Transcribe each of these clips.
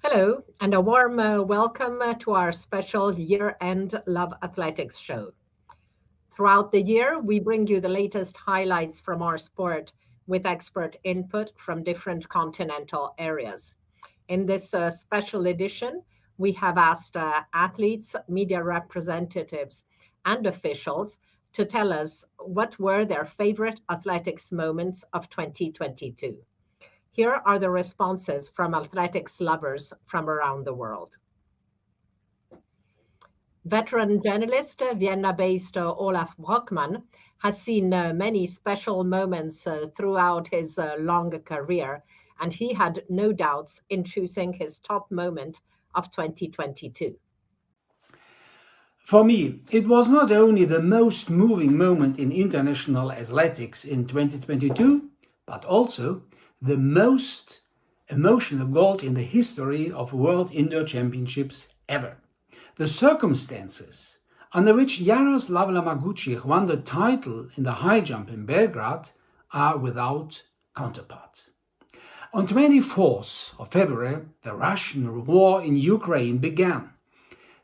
Hello, and a warm welcome to our special year-end Love Athletics show. Throughout the year, we bring you the latest highlights from our sport with expert input from different continental areas. In this special edition, we have asked athletes, media representatives, and officials to tell us what were their favorite athletics moments of 2022. Here are the responses from athletics lovers from around the world. Veteran journalist, Vienna-based Olaf Brockmann, has seen many special moments throughout his long career, and he had no doubts in choosing his top moment of 2022. For me, it was not only the most moving moment in international athletics in 2022, but also the most emotional goal in the history of World Indoor Championships ever. The circumstances under which Jaroslav Lamaguchik won the title in the high jump in Belgrade are without counterpart. On 24th of February, the Russian war in Ukraine began.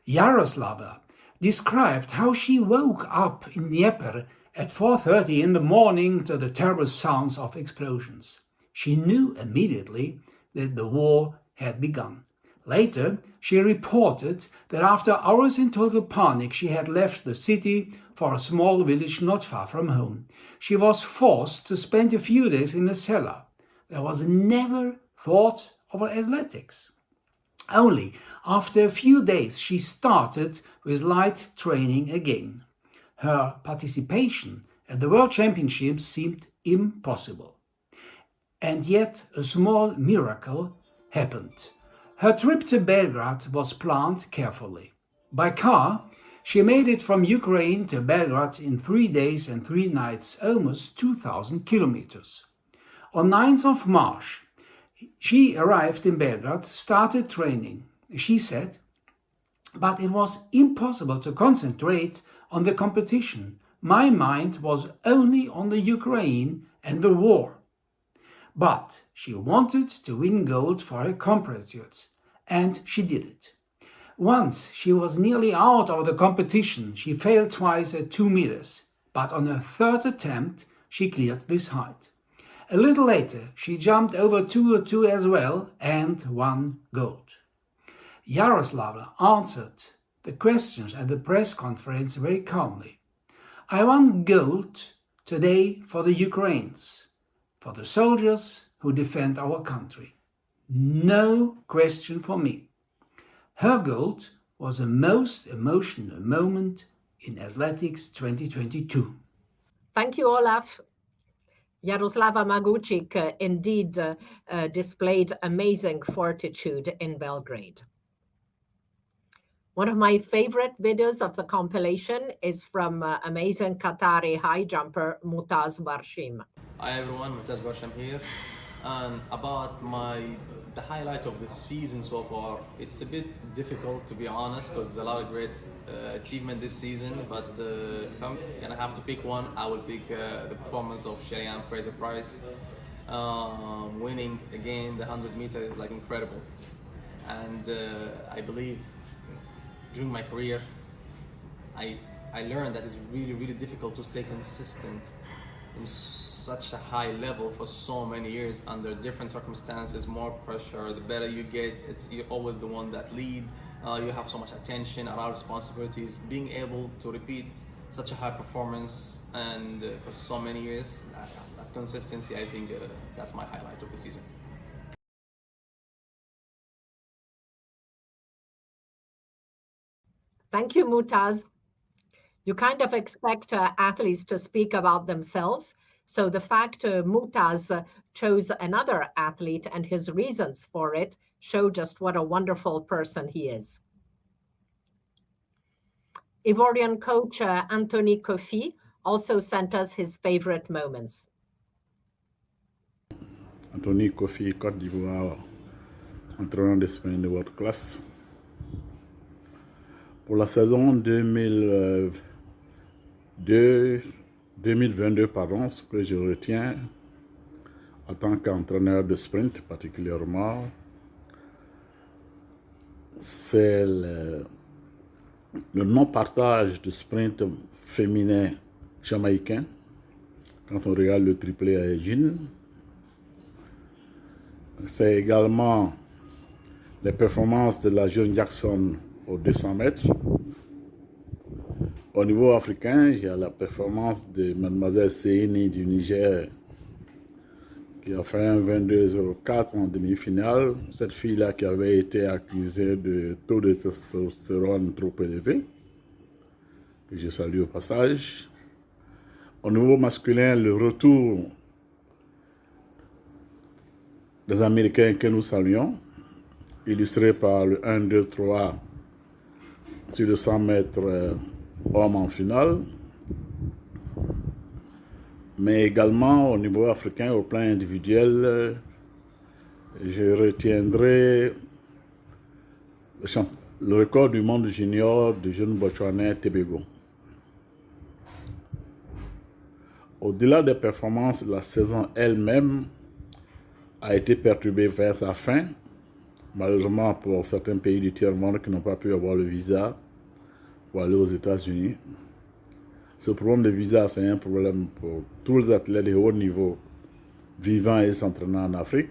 Yaroslava described how she woke up in Dnieper at 4:30 in the morning to the terrible sounds of explosions. She knew immediately that the war had begun. Later, she reported that after hours in total panic, she had left the city for a small village not far from home. She was forced to spend a few days in a cellar. There was never thought of athletics. Only after a few days she started with light training again. Her participation at the World Championships seemed impossible. And yet a small miracle happened. Her trip to Belgrade was planned carefully. By car, she made it from Ukraine to Belgrade in 3 days and 3 nights, almost 2,000 kilometers. On 9th of March, she arrived in Belgrade, started training. She said, but it was impossible to concentrate on the competition. My mind was only on the Ukraine and the war. But she wanted to win gold for her compatriots, and she did it. Once she was nearly out of the competition. She failed twice at 2 meters, but on her third attempt she cleared this height. A little later she jumped over 202 as well and won gold. Yaroslava answered the questions at the press conference very calmly. I won gold today for the Ukrainians, for the soldiers who defend our country. No question for me. Her gold was the most emotional moment in athletics 2022. Thank you, Olaf. Jaroslava Maguchik indeed displayed amazing fortitude in Belgrade. One of my favorite videos of the compilation is from amazing Qatari high jumper Mutaz Barshim. Hi everyone, Mutaz Barsham here. And about the highlight of the season so far, it's a bit difficult to be honest because there's a lot of great achievement this season. But if I'm gonna have to pick one, I will pick the performance of Sherian Fraser-Pryce. Winning again the 100 meters is like incredible, and I believe during my career, I learned that it's really difficult to stay consistent in such a high level for so many years under different circumstances, more pressure. The better you get, you're always the one that lead. You have so much attention, a lot of responsibilities. Being able to repeat such a high performance and for so many years, that consistency, I think that's my highlight of the season. Thank you, Mutaz. You kind of expect athletes to speak about themselves. So the fact Mutaz chose another athlete and his reasons for it show just what a wonderful person he is. Ivorian coach Anthony Kofi also sent us his favorite moments. Anthony Kofi, Côte d'Ivoire, entraîneur de sprint de world class. Pour la saison 2022, ce que je retiens en tant qu'entraîneur de sprint particulièrement, c'est le non-partage du sprint féminin jamaïcain quand on regarde le triplé à Eugene. C'est également les performances de la jeune Jackson aux 200 mètres. Au niveau africain, il y a la performance de mademoiselle Seini du Niger qui a fait un 22,04 en demi-finale. Cette fille-là qui avait été accusée de taux de testostérone trop élevé, que je salue au passage. Au niveau masculin, le retour des Américains que nous saluons, illustré par le 1, 2, 3 sur le 100 mètres hommes en finale, mais également au niveau africain, au plan individuel, je retiendrai le record du monde junior du jeune Botswanais Tebego. Au-delà des performances, la saison elle-même a été perturbée vers sa fin, malheureusement pour certains pays du tiers-monde qui n'ont pas pu avoir le visa pour aller aux États-Unis. Ce problème de visa, c'est un problème pour tous les athlètes de haut niveau vivant et s'entraînant en Afrique,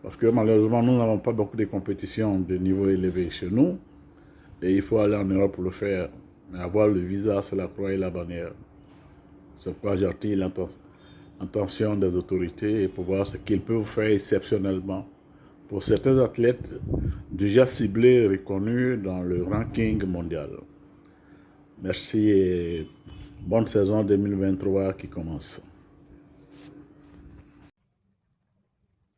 parce que malheureusement, nous n'avons pas beaucoup de compétitions de niveau élevé chez nous, et il faut aller en Europe pour le faire. Mais avoir le visa, c'est la croix et la bannière. C'est pourquoi j'attire l'attention des autorités pour voir ce qu'ils peuvent faire exceptionnellement pour certains athlètes déjà ciblés et reconnus dans le ranking mondial. Merci et bonne saison 2023 qui commence.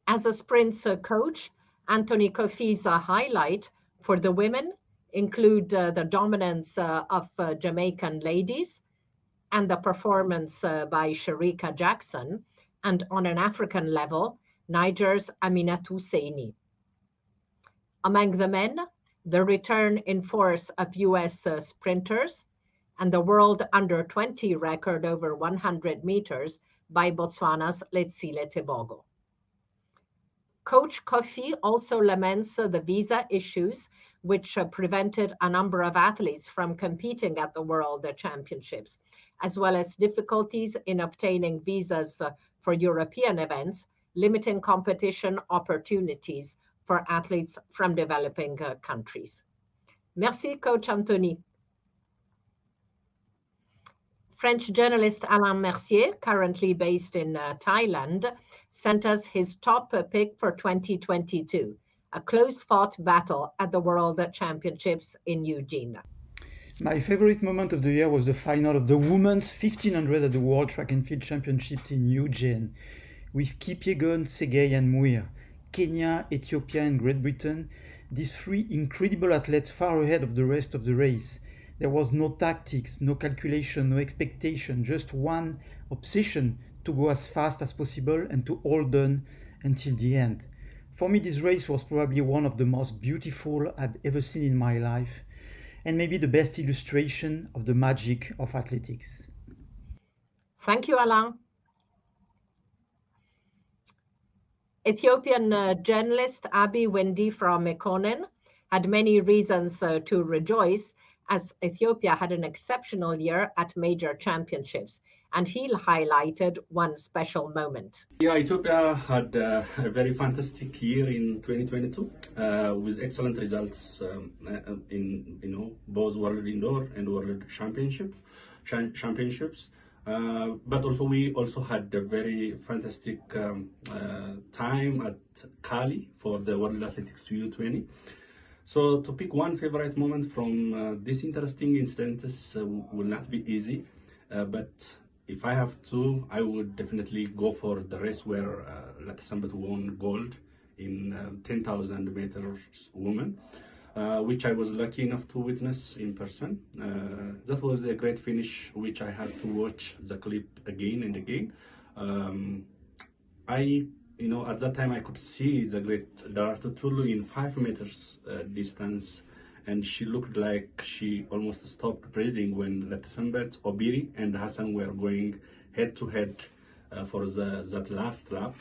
As a sprints coach, Anthony Kofi's highlight for the women include the dominance of Jamaican ladies and the performance by Shericka Jackson, and on an African level, Niger's Aminatou Seini. Among the men, the return in force of US sprinters and the world under-20 record over 100 meters by Botswana's Letsile Tebogo. Coach Kofi also laments the visa issues which prevented a number of athletes from competing at the World Championships, as well as difficulties in obtaining visas for European events, limiting competition opportunities for athletes from developing countries. Merci, Coach Anthony. French journalist Alain Mercier, currently based in Thailand, sent us his top pick for 2022, a close-fought battle at the World Championships in Eugene. My favorite moment of the year was the final of the women's 1500 at the World Track and Field Championships in Eugene, with Kipyegon, Tsegay and Muir, Kenya, Ethiopia and Great Britain, these three incredible athletes far ahead of the rest of the race. There was no tactics, no calculation, no expectation, just one obsession to go as fast as possible and to hold on until the end. For me, this race was probably one of the most beautiful I've ever seen in my life, and maybe the best illustration of the magic of athletics. Thank you, Alain. Ethiopian journalist Abi Wendy from Mekonnen had many reasons to rejoice, as Ethiopia had an exceptional year at major championships, and he highlighted one special moment. Yeah, Ethiopia had a very fantastic year in 2022 with excellent results in both World Indoor and World Championships. But also we also had a very fantastic time at Cali for the World Athletics U20. So to pick one favorite moment from this interesting incidents will not be easy, but if I have to, I would definitely go for the race where Lata Sambet won gold in 10,000 meters women, which I was lucky enough to witness in person. That was a great finish, which I had to watch the clip again and again. At that time I could see the great Darato Tulu in 5 meters distance, and she looked like she almost stopped breathing when Letisambet, Obiri and Hassan were going head to head for that last lap.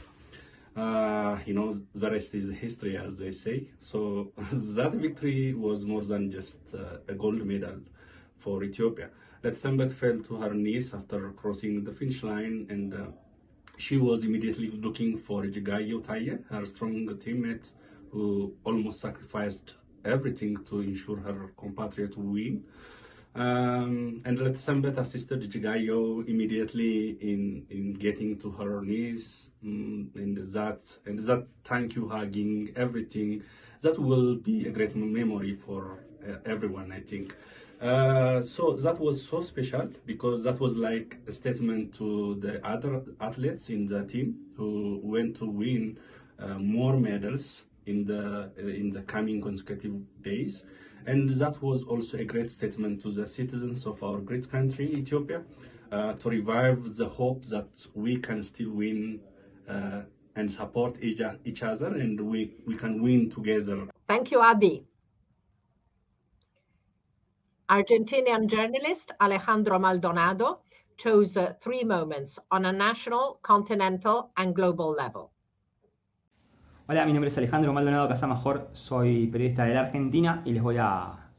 The rest is history, as they say. So that victory was more than just a gold medal for Ethiopia. Letesenbet fell to her knees after crossing the finish line, and she was immediately looking for Ejigayo Taye, her strong teammate, who almost sacrificed everything to ensure her compatriot would win. And Letesenbet assisted Ejigayo immediately in getting to her knees, and that thank you, hugging, everything. That will be a great memory for everyone, I think. So that was so special because that was like a statement to the other athletes in the team who went to win more medals in the coming consecutive days. And that was also a great statement to the citizens of our great country, Ethiopia, to revive the hope that we can still win and support each other, and we can win together. Thank you, Abi. Argentinian journalist Alejandro Maldonado chose 3 moments on a national, continental, and global level. Hola, mi nombre es Alejandro Maldonado Casamajor, soy periodista de la Argentina y les voy a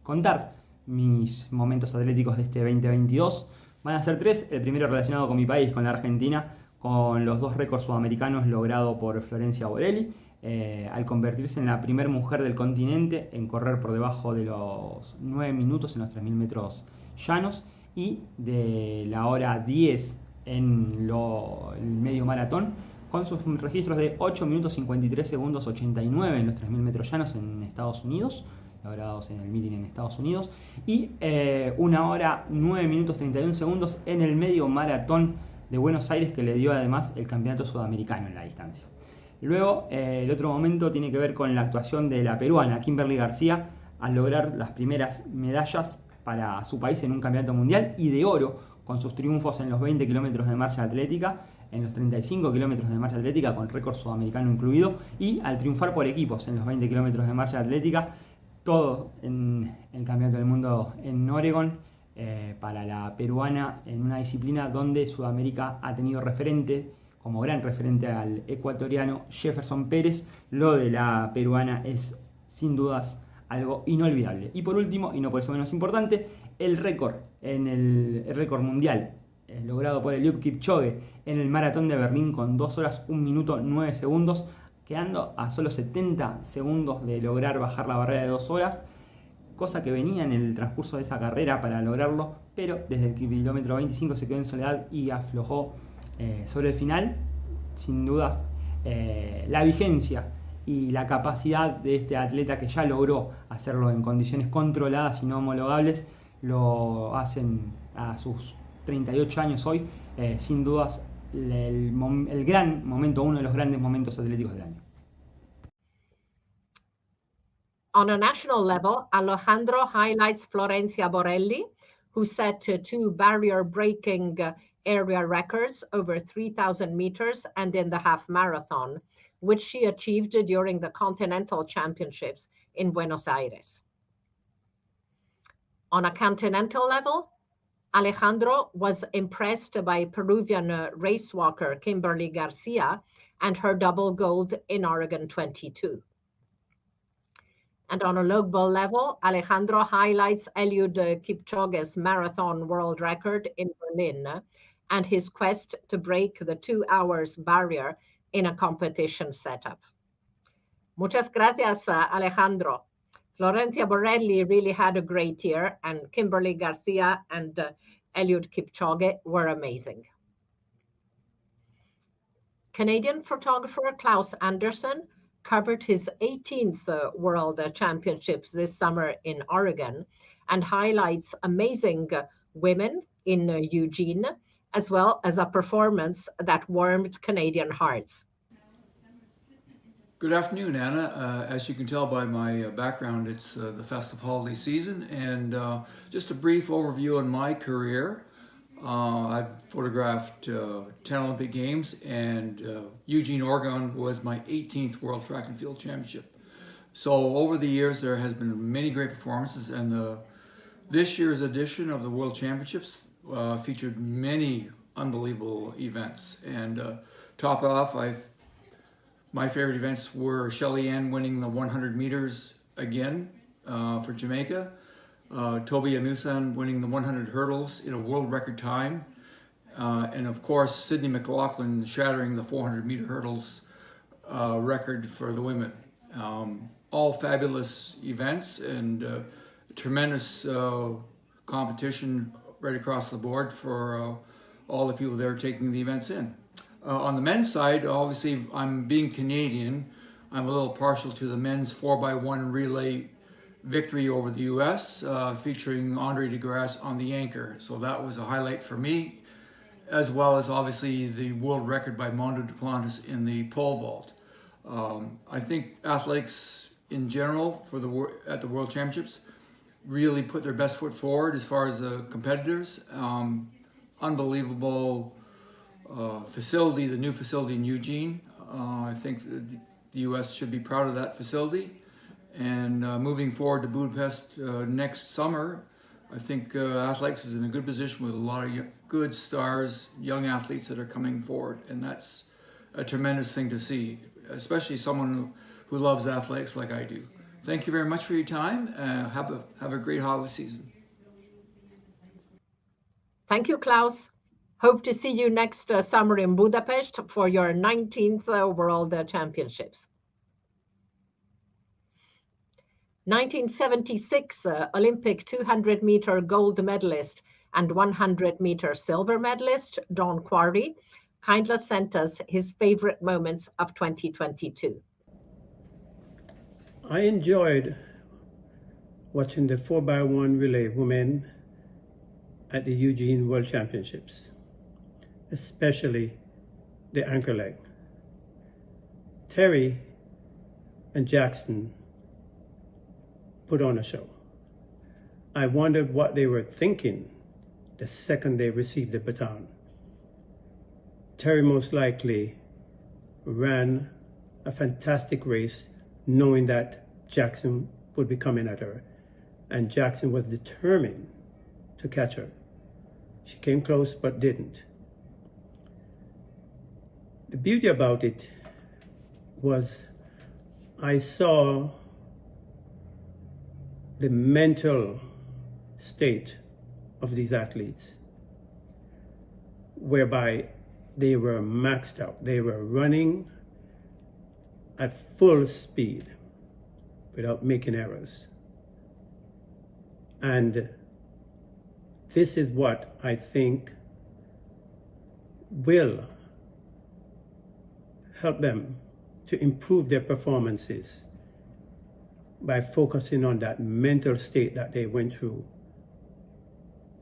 contar mis momentos atléticos de este 2022. Van a ser 3, el primero relacionado con mi país, con la Argentina, con los 2 récords sudamericanos logrados por Florencia Borelli, al convertirse en la primera mujer del continente en correr por debajo de los 9 minutos en los 3.000 metros llanos y de la hora 10 en el medio maratón, con sus registros de 8 minutos 53 segundos 89 en los 3.000 metros llanos en Estados Unidos, logrados en el meeting en Estados Unidos, y 1 hora 9 minutos 31 segundos en el medio maratón de Buenos Aires, que le dio además el campeonato sudamericano en la distancia. Luego, el otro momento tiene que ver con la actuación de la peruana Kimberly García al lograr las primeras medallas para su país en un campeonato mundial y de oro con sus triunfos en los 20 kilómetros de marcha atlética, en los 35 kilómetros de marcha atlética con récord sudamericano incluido, y al triunfar por equipos en los 20 kilómetros de marcha atlética, todo en el campeonato del mundo en Oregon, para la peruana en una disciplina donde Sudamérica ha tenido referente, como gran referente al ecuatoriano Jefferson Pérez. Lo de la peruana es sin dudas algo inolvidable. Y por último, y no por eso menos importante, el récord mundial logrado por Eliud Kipchoge en el maratón de Berlín con 2 horas 1 minuto 9 segundos, quedando a solo 70 segundos de lograr bajar la barrera de 2 horas, cosa que venía en el transcurso de esa carrera para lograrlo, pero desde el kilómetro 25 se quedó en soledad y aflojó sobre el final. Sin dudas, la vigencia y la capacidad de este atleta, que ya logró hacerlo en condiciones controladas y no homologables, lo hacen a sus 38 años hoy, sin dudas el gran momento, uno de los grandes momentos atléticos del año. On a national level, Alejandro highlights Florencia Borelli, who set 2 barrier-breaking area records over 3,000 meters and in the half marathon, which she achieved during the Continental Championships in Buenos Aires. On a continental level, Alejandro was impressed by Peruvian racewalker Kimberly Garcia and her double gold in Oregon 22. And on a global level, Alejandro highlights Eliud Kipchoge's marathon world record in Berlin and his quest to break the 2 hours barrier in a competition setup. Muchas gracias, Alejandro. Florencia Borelli really had a great year, and Kimberly Garcia and Eliud Kipchoge were amazing. Canadian photographer Klaus Anderson covered his 18th World Championships this summer in Oregon and highlights amazing women in Eugene, as well as a performance that warmed Canadian hearts. Good afternoon, Anna. As you can tell by my background, it's the festive holiday season, and just a brief overview on my career. I've photographed 10 Olympic Games, and Eugene, Oregon was my 18th World Track and Field Championship. So over the years, there has been many great performances, and this year's edition of the World Championships featured many unbelievable events. And top off, I've My favorite events were Shelly Ann winning the 100 meters again for Jamaica, Toby Amusan winning the 100 hurdles in a world record time, and of course Sydney McLaughlin shattering the 400 meter hurdles record for the women. All fabulous events and tremendous competition right across the board for all the people that are taking the events in. On the men's side, obviously, I'm being Canadian. I'm a little partial to the men's 4x1 relay victory over the U.S., featuring Andre DeGrasse on the anchor. So that was a highlight for me, as well as obviously the world record by Mondo Duplantis in the pole vault. I think athletics in general at the World Championships really put their best foot forward as far as the competitors. Unbelievable facility, the new facility in Eugene. I think the U.S. should be proud of that facility. And moving forward to Budapest next summer, I think athletics is in a good position with a lot of good stars, young athletes that are coming forward. And that's a tremendous thing to see, especially someone who loves athletics like I do. Thank you very much for your time. Have a great holiday season. Thank you, Klaus. Hope to see you next summer in Budapest for your 19th World Championships. 1976 Olympic 200-meter gold medalist and 100-meter silver medalist Don Quarry kindly sent us his favorite moments of 2022. I enjoyed watching the 4x1 relay women at the Eugene World Championships, especially the anchor leg. Terry and Jackson put on a show. I wondered what they were thinking the second they received the baton. Terry most likely ran a fantastic race knowing that Jackson would be coming at her, and Jackson was determined to catch her. She came close but didn't. The beauty about it was I saw the mental state of these athletes, whereby they were maxed out. They were running at full speed without making errors. And this is what I think will help them to improve their performances by focusing on that mental state that they went through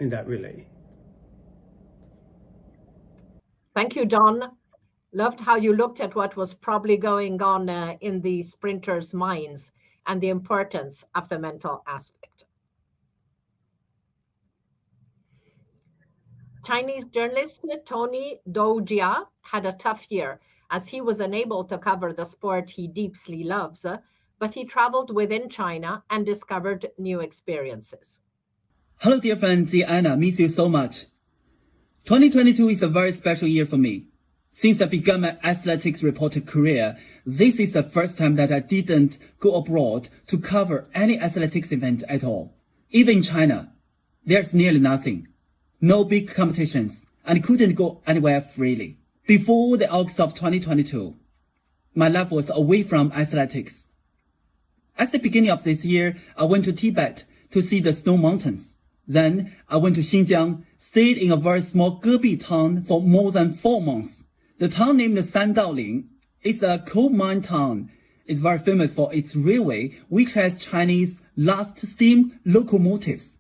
in that relay. Thank you, Don. Loved how you looked at what was probably going on in the sprinters' minds and the importance of the mental aspect. Chinese journalist Tony Doujia had a tough year as he was unable to cover the sport he deeply loves, but he traveled within China and discovered new experiences. Hello, dear friend Anna, miss you so much. 2022 is a very special year for me. Since I began my athletics reporter career, this is the first time that I didn't go abroad to cover any athletics event at all. Even in China, there's nearly nothing. No big competitions, and couldn't go anywhere freely. Before the August of 2022, my life was away from athletics. At the beginning of this year, I went to Tibet to see the snow mountains. Then I went to Xinjiang, stayed in a very small Gebi town for more than 4 months. The town named Sandaoling is a coal mine town. It's very famous for its railway, which has Chinese last steam locomotives.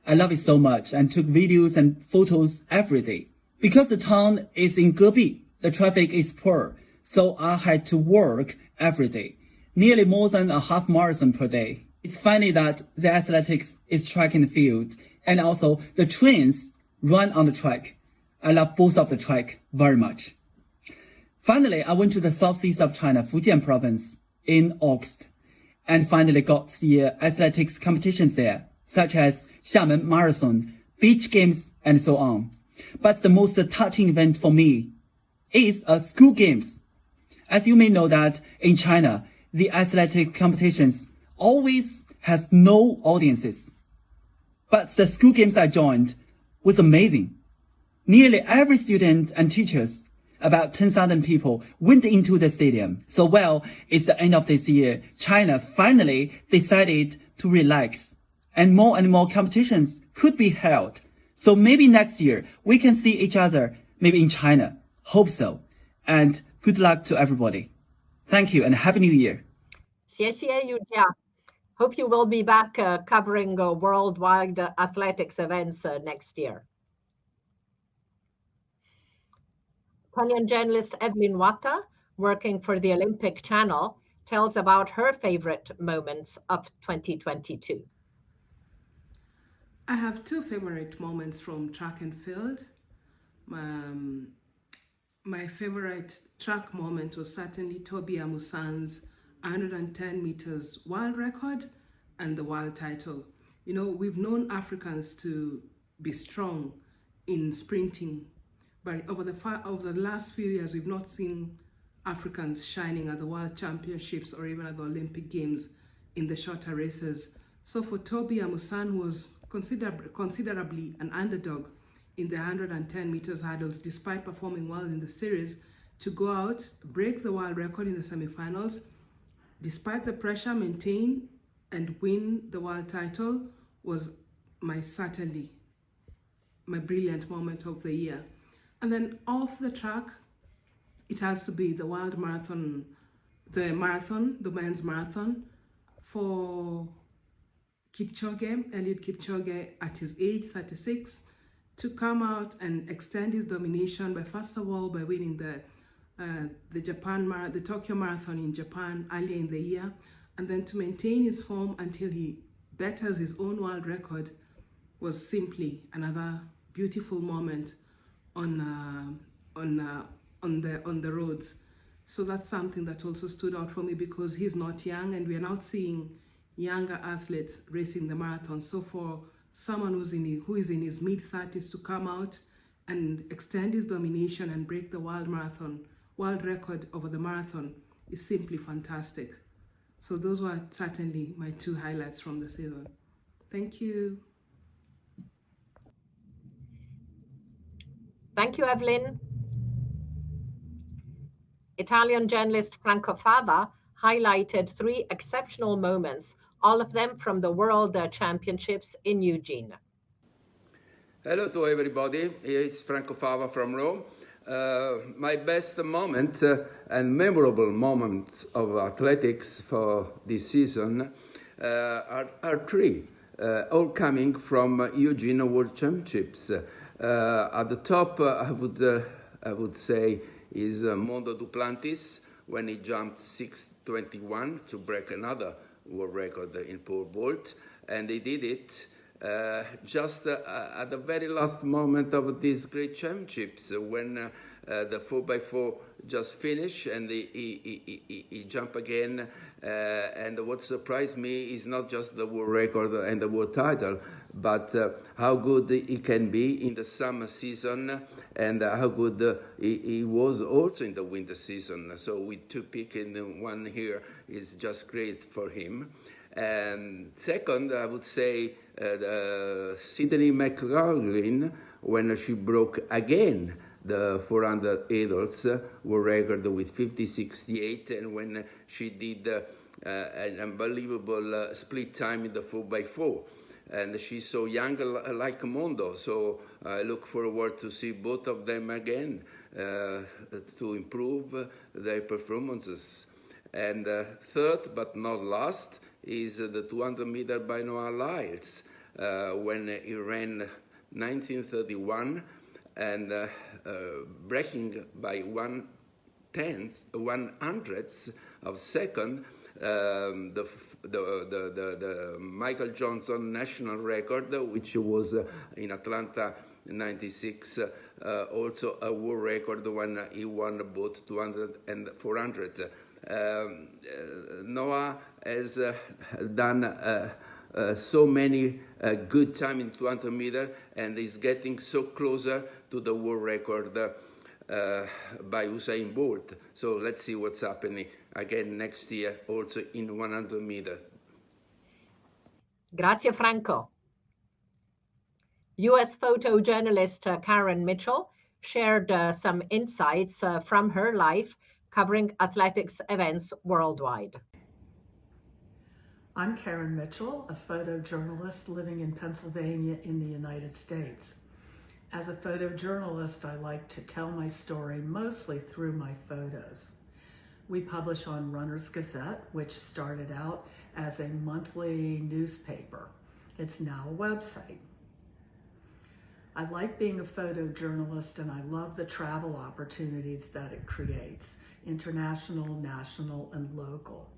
I love it so much and took videos and photos every day. Because the town is in Gebi, the traffic is poor, so I had to work every day, nearly more than a half marathon per day. It's funny that the athletics is track and field, and also the trains run on the track. I love both of the track very much. Finally, I went to the southeast of China, Fujian province, in August, and finally got the athletics competitions there, such as Xiamen Marathon, beach games, and so on. But the most touching event for me is school games. As you may know that in China, the athletic competitions always has no audiences. But the school games I joined was amazing. Nearly every student and teachers, about 10,000 people, went into the stadium. So well, it's the end of this year. China finally decided to relax, and more competitions could be held. So maybe next year we can see each other, maybe in China. Hope so. And good luck to everybody. Thank you and Happy New Year. 谢谢 Yu Jia. Hope you will be back covering worldwide athletics events next year. Italian journalist Evelyn Watta, working for the Olympic Channel, tells about her favorite moments of 2022. I have two favorite moments from track and field. My favorite track moment was certainly Toby Amusan's 110 meters world record and the world title. You know, we've known Africans to be strong in sprinting, but over the last few years, we've not seen Africans shining at the World Championships or even at the Olympic Games in the shorter races. So for Toby Amusan, who was considerably an underdog in the 110 meters hurdles, despite performing well in the series, to go out, break the world record in the semifinals, despite the pressure, maintain and win the world title was certainly my brilliant moment of the year. And then off the track, it has to be the world marathon, the men's marathon for Kipchoge, Eliud Kipchoge, at his age 36, to come out and extend his domination by, first of all, by winning the Tokyo Marathon in Japan earlier in the year, and then to maintain his form until he betters his own world record was simply another beautiful moment on the roads. So that's something that also stood out for me, because he's not young and we are now seeing younger athletes racing the marathon. So for someone who is in his mid-30s to come out and extend his domination and break the world record over the marathon is simply fantastic. So those were certainly my two highlights from the season. Thank you. Thank you, Evelyn. Italian journalist Franco Fava highlighted 3 exceptional moments, all of them from the World Championships in Eugene. Hello to everybody. Here is Franco Fava from Rome. My best moment and memorable moments of athletics for this season are 3, all coming from Eugene World Championships. At the top, I would say, is Mondo Duplantis, when he jumped 6:21 to break another world record in pole vault, and he did it just at the very last moment of these great championships, when the 4x4 just finished and he jumped again. And what surprised me is not just the world record and the world title, but how good he can be in the summer season, and how good he was also in the winter season. So with 2 picks in one here is just great for him. And second, I would say Sydney McLaughlin, when she broke again the 400 hurdles world record with 50:68, and when she did an unbelievable split time in the 4x4. And she's so young, like Mondo, so I look forward to see both of them again to improve their performances. And third, but not last, is the 200 meter by Noah Lyles, when he ran 19:31 and breaking by 1/100th of a second the Michael Johnson national record, which was in Atlanta in 96, also a world record when he won both 200 and 400. Noah has done so many good time in 200 meter and is getting so closer to the world record by Usain Bolt. So let's see what's happening again next year, also in 100 meters. Grazie, Franco. US photojournalist Karen Mitchell shared some insights from her life covering athletics events worldwide. I'm Karen Mitchell, a photojournalist living in Pennsylvania in the United States. As a photojournalist, I like to tell my story mostly through my photos. We publish on Runner's Gazette, which started out as a monthly newspaper. It's now a website. I like being a photojournalist and I love the travel opportunities that it creates, international, national, and local.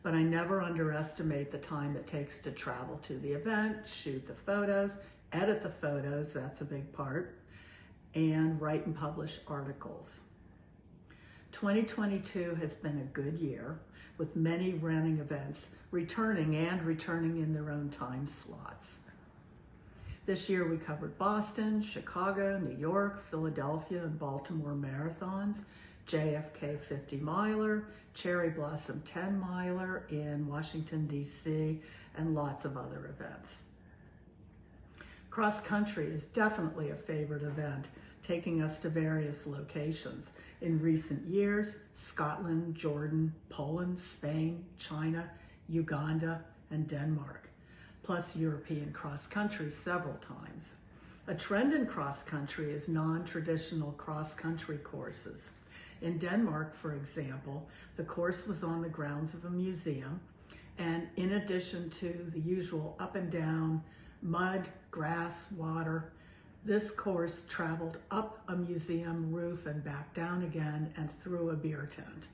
But I never underestimate the time it takes to travel to the event, shoot the photos, edit the photos, that's a big part, and write and publish articles. 2022 has been a good year, with many running events returning in their own time slots. This year we covered Boston, Chicago, New York, Philadelphia, and Baltimore marathons, JFK 50 miler, Cherry Blossom 10 miler in Washington, D.C., and lots of other events. Cross country is definitely a favorite event, taking us to various locations. In recent years, Scotland, Jordan, Poland, Spain, China, Uganda, and Denmark, plus European cross country several times. A trend in cross country is non-traditional cross country courses. In Denmark, for example, the course was on the grounds of a museum, and in addition to the usual up and down, mud, grass, water, this course traveled up a museum roof and back down again and through a beer tent.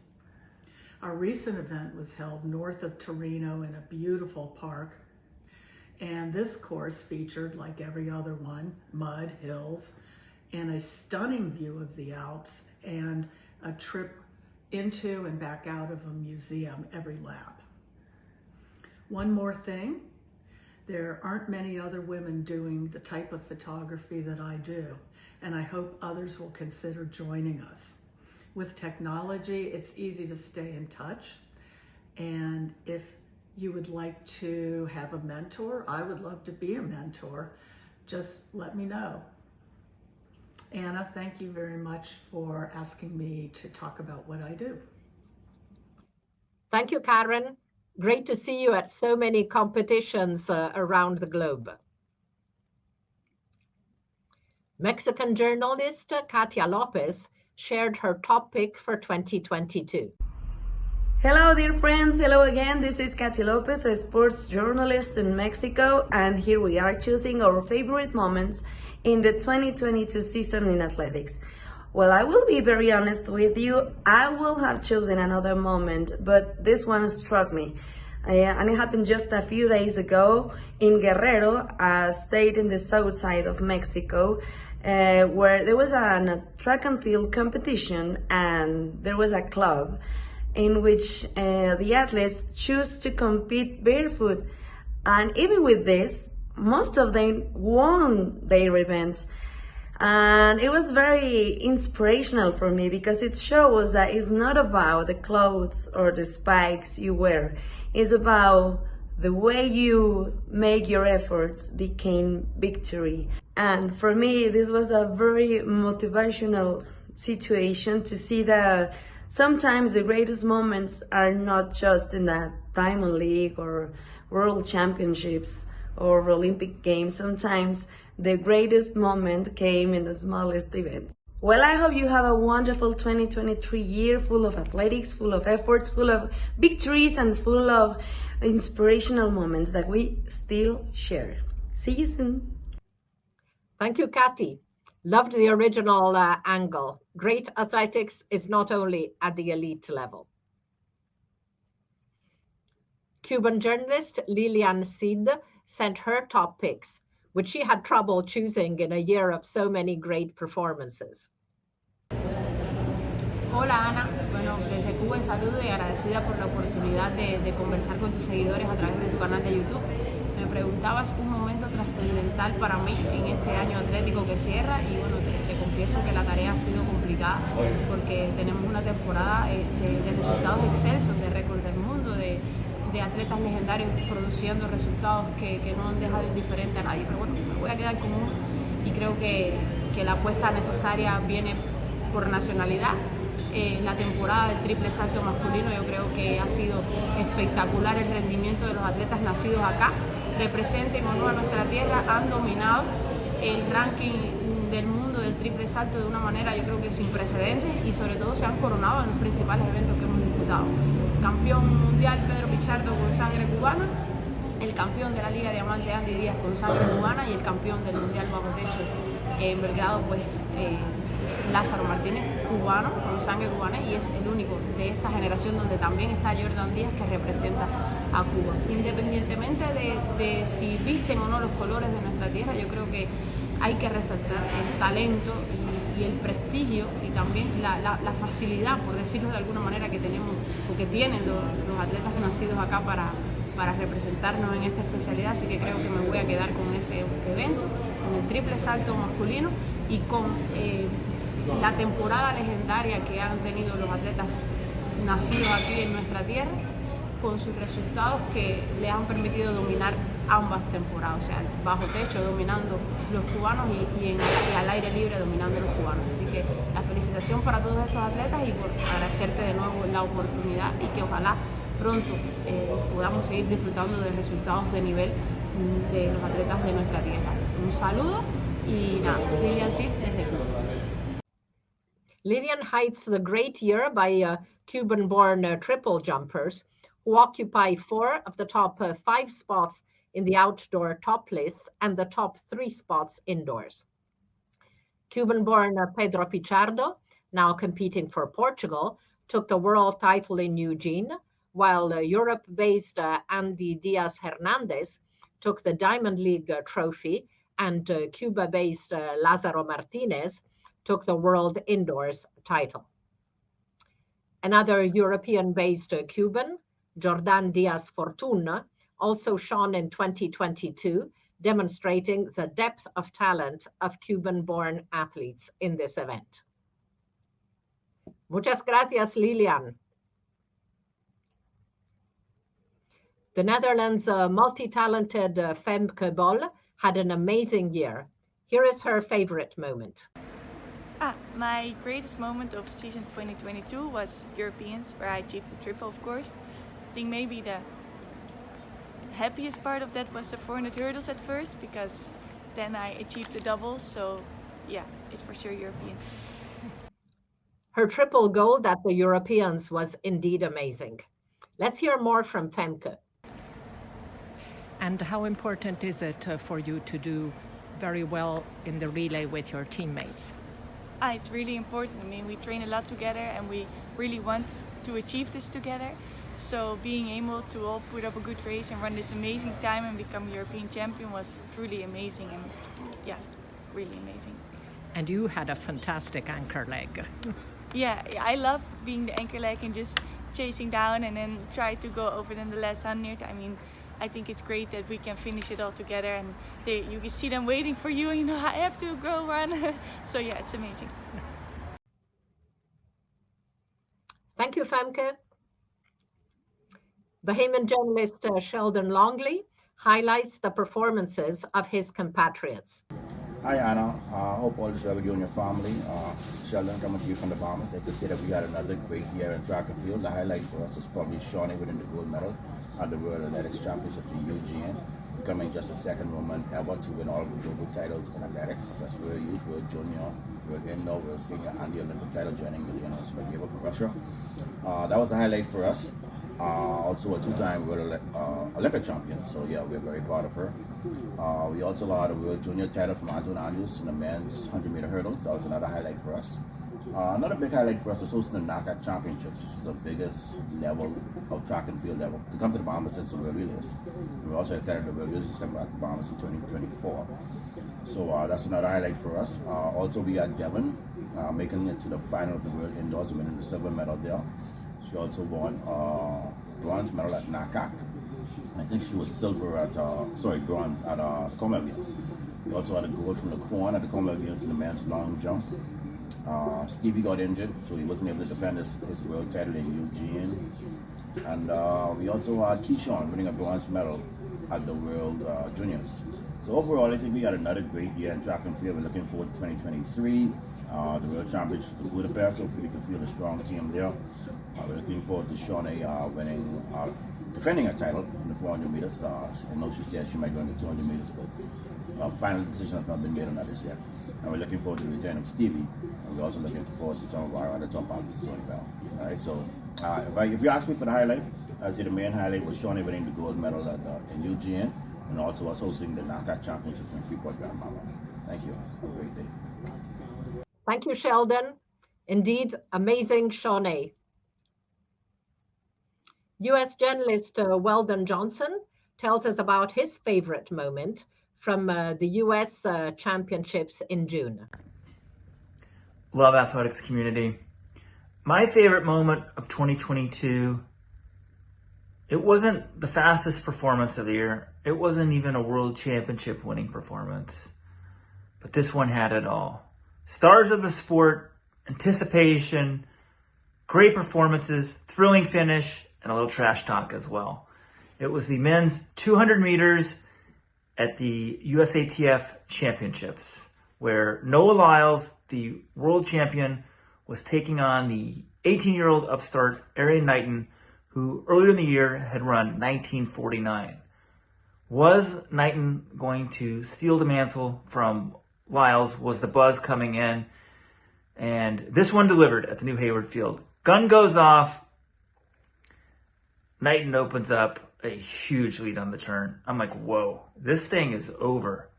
Our recent event was held north of Torino in a beautiful park, and this course featured, like every other one, mud, hills, and a stunning view of the Alps, and a trip into and back out of a museum every lap. One more thing, there aren't many other women doing the type of photography that I do, and I hope others will consider joining us. With technology, it's easy to stay in touch, and if you would like to have a mentor, I would love to be a mentor, just let me know. Anna, thank you very much for asking me to talk about what I do. Thank you, Karen. Great to see you at so many competitions around the globe. Mexican journalist Katia Lopez shared her top pick for 2022. Hello, dear friends. Hello again. This is Katia Lopez, a sports journalist in Mexico, and here we are choosing our favorite moments in the 2022 season in athletics. Well, I will be very honest with you. I will have chosen another moment, but this one struck me. And it happened just a few days ago in Guerrero, a state in the south side of Mexico, where there was a track and field competition, and there was a club in which the athletes choose to compete barefoot. And even with this, most of them won their events. And it was very inspirational for me because it shows that it's not about the clothes or the spikes you wear. It's about the way you make your efforts become victory. And for me, this was a very motivational situation to see that sometimes the greatest moments are not just in the Diamond League or World Championships or Olympic Games. Sometimes the greatest moment came in the smallest event. Well, I hope you have a wonderful 2023 year full of athletics, full of efforts, full of victories, and full of inspirational moments that we still share. See you soon. Thank you, Kathy. Loved the original angle. Great athletics is not only at the elite level. Cuban journalist Lilian Cid sent her top picks, which she had trouble choosing in a year of so many great performances. Hola Ana, bueno, desde Cuba un saludo y agradecida por la oportunidad de conversar con tus seguidores a través de tu canal de YouTube. Me preguntabas un momento trascendental para mí en este año atlético que cierra y bueno, te confieso confieso que la tarea ha sido complicada porque tenemos una temporada de resultados excelsos, de récord del mundo, de atletas legendarios produciendo resultados que no han dejado indiferente a nadie. Pero bueno, me voy a quedar con uno y creo que la apuesta necesaria viene por nacionalidad. La temporada del triple salto masculino yo creo que ha sido espectacular el rendimiento de los atletas nacidos acá, representen o no a nuestra tierra, han dominado el ranking del mundo del triple salto de una manera yo creo que sin precedentes y sobre todo se han coronado en los principales eventos que hemos disputado. Campeón mundial Pedro Pichardo con sangre cubana, el campeón de la Liga Diamante Andy Díaz con sangre cubana y el campeón del mundial bajo techo en Belgrado pues Lázaro Martínez, cubano, con sangre cubana, y es el único de esta generación donde también está Jordan Díaz que representa a Cuba. Independientemente de si visten o no los colores de nuestra tierra, yo creo que hay que resaltar el talento y el prestigio y también la facilidad, por decirlo de alguna manera, que tenemos o que tienen los atletas nacidos acá para representarnos en esta especialidad. Así que creo que me voy a quedar con ese evento, con el triple salto masculino y con la temporada legendaria que han tenido los atletas nacidos aquí en nuestra tierra, con sus resultados que les han permitido dominar ambas temporadas, o sea, bajo techo dominando los cubanos y al aire libre dominando los cubanos. Así que la felicitación para todos estos atletas y por agradecerte de nuevo la oportunidad y que ojalá pronto podamos seguir disfrutando de resultados de nivel de los atletas de nuestra tierra. Un saludo y nada, Lilian Cid desde Cuba. Lilian hides the great year by Cuban-born triple jumpers who occupy 4 of the top 5 spots in the outdoor top list and the top 3 spots indoors. Cuban-born Pedro Pichardo, now competing for Portugal, took the world title in Eugene, while Europe-based Andy Diaz Hernandez took the Diamond League trophy, and Cuba-based Lázaro Martínez took the world indoors title. Another European-based Cuban, Jordan Diaz Fortuna, also shone in 2022, demonstrating the depth of talent of Cuban-born athletes in this event. Muchas gracias, Lilian. The Netherlands' multi-talented Femke Bol had an amazing year. Here is her favorite moment. My greatest moment of season 2022 was Europeans, where I achieved the triple, of course. I think maybe the happiest part of that was the 400 hurdles at first, because then I achieved the double, so yeah, it's for sure Europeans. Her triple gold at the Europeans was indeed amazing. Let's hear more from Femke. And how important is it for you to do very well in the relay with your teammates? It's really important. I mean, we train a lot together and we really want to achieve this together. So being able to all put up a good race and run this amazing time and become European champion was truly amazing, and yeah, really amazing. And you had a fantastic anchor leg. Yeah, I love being the anchor leg and just chasing down and then try to go over them the last 100. I mean, I think it's great that we can finish it all together, and you can see them waiting for you, and you know, I have to go run. So yeah, it's amazing. Thank you, Femke. Bahamian journalist Sheldon Longley highlights the performances of his compatriots. Hi Anna, hope all is well with you and your family. Sheldon coming to you from the Bahamas. I could say that we had another great year in track and field. The highlight for us is probably Shawnee winning the gold medal at the World Athletics Championships in Eugene, becoming just the second woman ever to win all of the global titles in athletics. That's World Youth, World Junior, World Indoor, World Senior, and the Olympic title, joining Milena Smedjeva from Russia. That was a highlight for us. Also a two-time World Olympic champion, so yeah, we're very proud of her. We also had a World Junior title from Anton Andrews in the men's 100-meter hurdles. That was another highlight for us. Another big highlight for us is hosting the NACAC Championships, which is the biggest level of track and field level to come to the Bahamas since the World Relays. We're also excited the World Relays is coming back to the Bahamas in 2024. So that's another highlight for us. Also, we had Devon making it to the final of the World Indoors, winning the silver medal there. She also won bronze medal at NACAC. I think she was silver at, bronze at Commonwealth Games. We also had a gold from the Quan at the Commonwealth Games in the men's long jump. Stevie got injured, so he wasn't able to defend his world title in Eugene. And we also had Keyshawn winning a bronze medal at the World Juniors. So overall, I think we had another great year in track and field. We're looking forward to 2023, the World Championships in Budapest. Hopefully we can field a strong team there. We're looking forward to Shawnee defending her title in the 400 meters. I know she said she might go in the 200 meters, but final decision has not been made on that as yet. And we're looking forward to the return of Stevie. And we're also looking forward to some of our other top athletes doing well. All right, so if you ask me for the highlight, I'd say the main highlight was Shawnee winning the gold medal in Eugene, and also us hosting the NACA Championships in Freeport, Grand Mama. Thank you. Have a great day. Thank you, Sheldon. Indeed, amazing Shawnee. US journalist Weldon Johnson tells us about his favorite moment from the US Championships in June. Love athletics community. My favorite moment of 2022, it wasn't the fastest performance of the year. It wasn't even a world championship winning performance. But this one had it all. Stars of the sport, anticipation, great performances, thrilling finish, and a little trash talk as well. It was the men's 200 meters at the USATF Championships, where Noah Lyles, the world champion, was taking on the 18-year-old upstart Erriyon Knighton, who earlier in the year had run 1949. Was Knighton going to steal the mantle from Lyles? Was the buzz coming in? And this one delivered at the New Hayward Field. Gun goes off. Knighton opens up a huge lead on the turn. I'm like, whoa, this thing is over.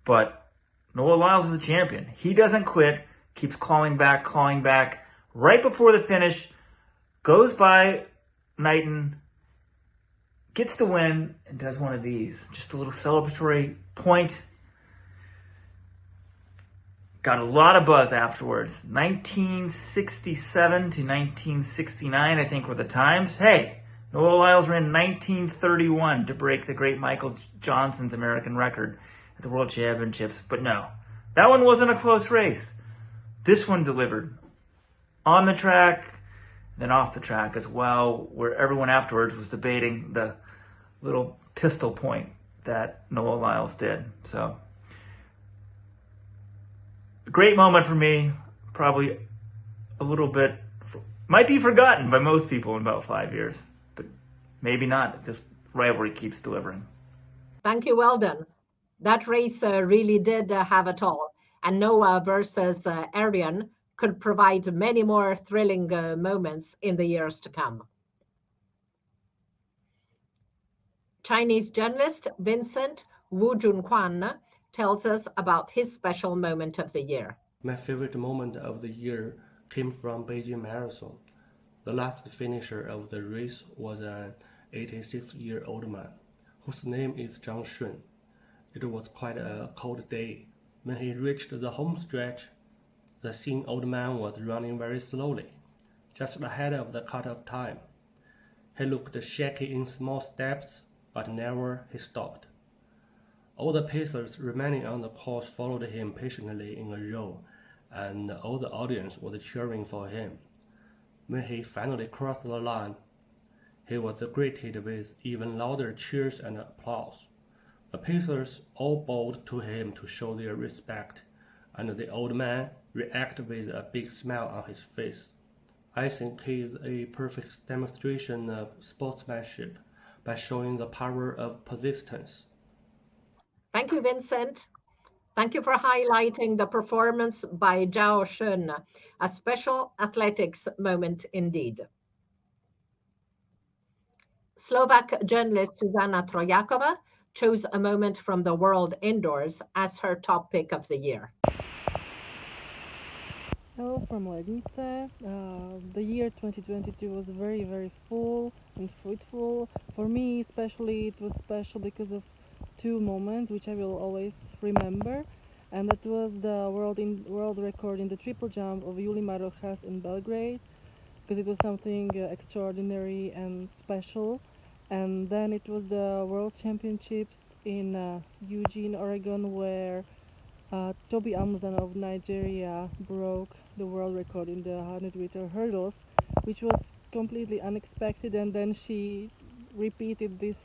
But Noah Lyles is the champion. He doesn't quit, keeps clawing back. Right before the finish, goes by Knighton, gets the win, and does one of these. Just a little celebratory point. Got a lot of buzz afterwards. 1967 to 1969, I think, were the times. Hey, Noah Lyles ran 1931 to break the great Michael Johnson's American record at the World Championships. But no, that one wasn't a close race. This one delivered on the track, then off the track as well, where everyone afterwards was debating the little pistol point that Noah Lyles did. So, a great moment for me, probably a little bit, might be forgotten by most people in about 5 years, but maybe not. This rivalry keeps delivering. Thank you, Weldon. That race really did have it all. And Noah versus Erriyon could provide many more thrilling moments in the years to come. Chinese journalist Vincent Wu Junquan tells us about his special moment of the year. My favorite moment of the year came from Beijing Marathon. The last finisher of the race was an 86-year-old man, whose name is Zhang Shun. It was quite a cold day. When he reached the home stretch, the thin old man was running very slowly, just ahead of the cut-off time. He looked shaky in small steps, but never he stopped. All the pacers remaining on the course followed him patiently in a row, and all the audience was cheering for him. When he finally crossed the line, he was greeted with even louder cheers and applause. The pacers all bowed to him to show their respect, and the old man reacted with a big smile on his face. I think he is a perfect demonstration of sportsmanship by showing the power of persistence. Thank you, Vincent. Thank you for highlighting the performance by Zhao Shun, a special athletics moment indeed. Slovak journalist Zuzana Trojakova chose a moment from the world indoors as her top pick of the year. Hello from Lednice. The year 2022 was very, very full and fruitful. For me especially, it was special because of two moments which I will always remember, and that was the world record in the triple jump of Julima Rojas in Belgrade, because it was something extraordinary and special. And then it was the World Championships in Eugene, Oregon, where Toby Amusan of Nigeria broke the world record in the 100-meter hurdles, which was completely unexpected. And then she repeated this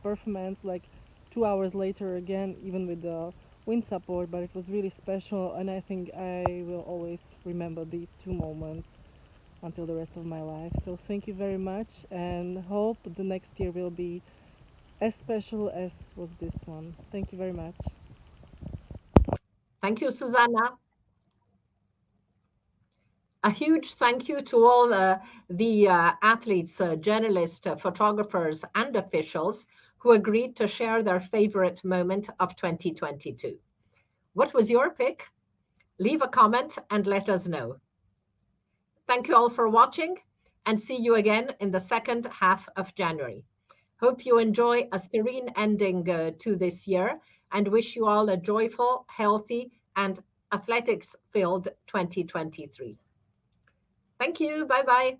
performance like 2 hours later again, even with the wind support, but it was really special, and I think I will always remember these two moments until the rest of my life. So thank you very much, and hope the next year will be as special as was this one. Thank you very much. Thank you, Susanna. A huge thank you to all the athletes, journalists, photographers, and officials who agreed to share their favorite moment of 2022. What was your pick? Leave a comment and let us know. Thank you all for watching, and see you again in the second half of January. Hope you enjoy a serene ending to this year, and wish you all a joyful, healthy, and athletics-filled 2023. Thank you. Bye-bye.